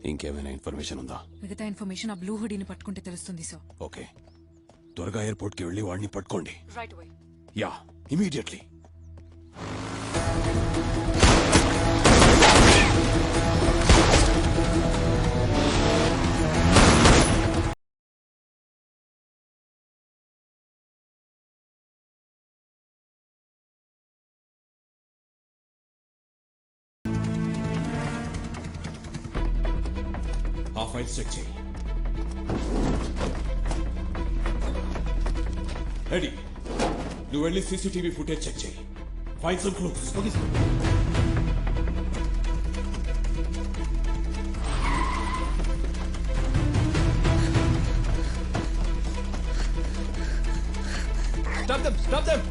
ఇంకేమైనా ఇన్ఫర్మేషన్ ఉందా? మిగతా ఇన్ఫర్మేషన్ ఆ బ్లూ హుడీని పట్టుకుంటే తెలుస్తుంది సార్. ఓకే, త్వరగా ఎయిర్పోర్ట్ కి వెళ్ళి వాడిని పట్టుకోండి. Right away. Yeah, immediately. ఆ ఫైల్స్ చెక్ చేయి. రెడీ, నువ్వు వెళ్ళి సీసీటీవీ ఫుటేజ్ చెక్ చేయి. Find some clues. Okay sir. Stop them! Stop them!